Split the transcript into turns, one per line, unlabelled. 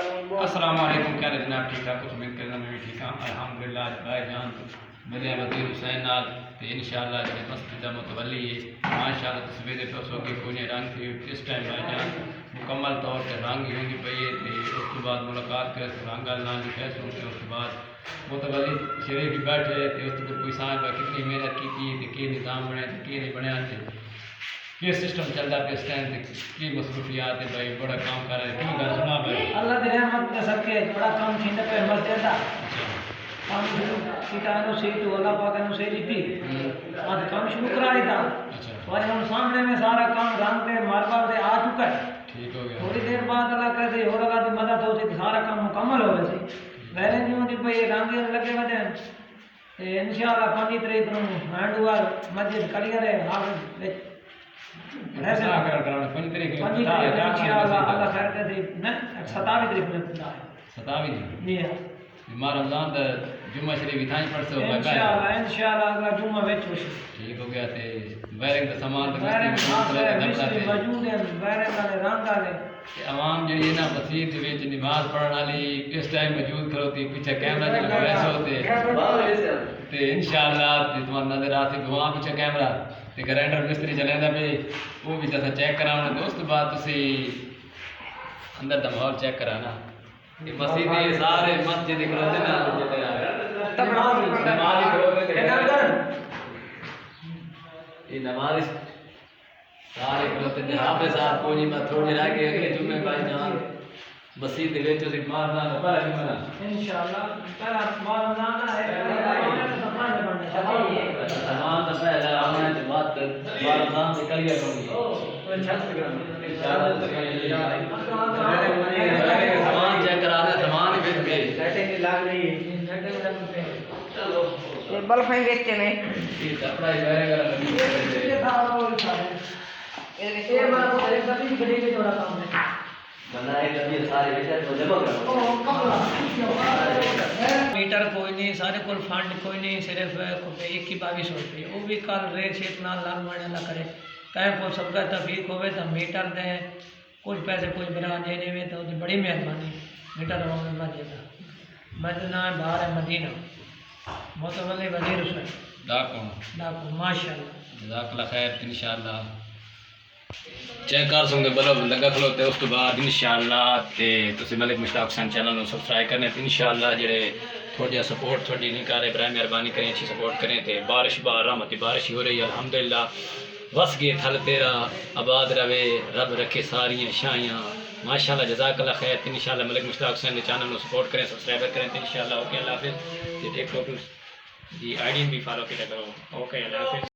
السلام علیکم، کیا جناب ٹھیک ٹھاک؟ کچھ امید کرنا میں بھی ٹھیک ہوں الحمدللہ۔ بھائی جان ملے وزیر حسین نال تے انشاءاللہ جڑے مسجد دا متولی ہے ماشاءاللہ تصویر تو کی کوئی رنگ تھی اس ٹائم بھائی جان مکمل طور تے رنگ ہی ہوندی پئی ہے تے اس تو بعد ملاقات کر رنگ نال لکھے سن کے اس بعد متولی شریف بھی بیٹھے تے اس کو کوئی سائیں کتنی محنت کی تے کی نظام بنے تے کی نہیں بنیا تے یہ سسٹم چلتا پہ اس ٹائم کی مصروفیات ہے بھائی، بڑا کام کر رہے ہیں، کیوں گل سنا بھائی؟
اللہ کی رحمت کے صدقے بڑا کام تھیندا پہ مسجد دا کام شروع کیتا نو سی تو اللہ پاک نے صحیح دیتی آج کام شروع کرا دیتا اور ہم سامنے میں سارا کام رنگ پہ ماربل دے آ چکا ہے،
ٹھیک ہو گیا۔
تھوڑی دیر بعد اللہ کرے اور اللہ کی مدد ہو سی سارا کام مکمل ہو گیا سی پہلے نہیں ہوتی پئی رنگ لگے وجہ انشاءاللہ 5 تاریخ نو ہینڈ اوور مسجد کلیئر ہے حافظ اللہ خیر کرے نا 27 تاریخ میں خدا ہے
27
جی
ماں رمضان دا جمعہ شریف تھاں پڑھ سو
انشاءاللہ اگلا جمعہ وچ ہوشی
ٹھیک ہو گیا تے وائرنگ دا سامان
موجود ہے وائرنگ والے رنگ والے
عوام جڑی ہے نا مسجد دے وچ نماز پڑھن والی اس ٹائم موجود کھلوتی پیچھے کیمرہ جو لگایا سو تے انشاءاللہ تمہاں نظر آتی دعا پیچھے کیمرہ تے گرینڈر مستری چلیندا پے وہ بھی جیسا چیک کراونا دوست بعد تسی اندر دا ماحول چیک کرانا مسجد یہ سارے مسجد کھلوتے نا نماز یہ نماز سارے کھلوتے ہیں حافظ صاحب کو نہیں میں تھوڑے رہ کے اگلے جمعے بھائی جان مسجد دے وچ مارنا پڑا
انشاءاللہ پہلا رمضان ہے
سامان تو پہلے آنا ہے بات رمضان سے کلیئر ہوگی سامان چیک کرانا سامان بھی
سیٹنگ لگ رہی ہے چلو بلب ہیں دیکھتے نہیں
یہ کپڑا ہی بیرے گا
یہ بار وہ ایک کبھی گڑی کے تھوڑا کام ہے
بنائے کبھی سارے وچ تو جمع کرو
میٹر کوئی نہیں سارے کول فنڈ کوئی نہیں صرف 21-22 روپے وہ بھی کل ریٹ شیٹ نال لگ مانے اللہ کرے کہیں کو سب کا توفیق ہوئے تو میٹر دیں کچھ پیسے کچھ برا دینے میں تو بڑی مہربانی میٹر روم میں دیتا مدینہ باہر ہے مدینہ متولی وزیر حسین ڈاکو ماشاءاللہ
جزاک اللہ خیر انشاءاللہ چیک کر سوں گے بلب لگا کھلوتے اس تو بعد انشاءاللہ تے تسی ملک مشتاق حسین چینل نو سبسکرائب کرنے تے انشاءاللہ جڑے تھوڑی سپورٹ تھوڑی نہیں کر رہے برائے مہربانی کریں اچھی سپورٹ کریں تے بارش بار رحمتی بارش ہی ہو رہی ہے الحمدللہ بس گئے تھل تیرا آباد رہے رب رکھے ساریاں شاہیاں ماشاءاللہ جزاک اللہ خیر انشاءاللہ ملک مشتاق حسین چینل نو سپورٹ کریں سبسکرائب کریں تے انشاءاللہ اوکے اللہ حافظ تے ٹک ٹاک دی آئی ڈی بھی فالو کیا کرو اوکے اللہ حافظ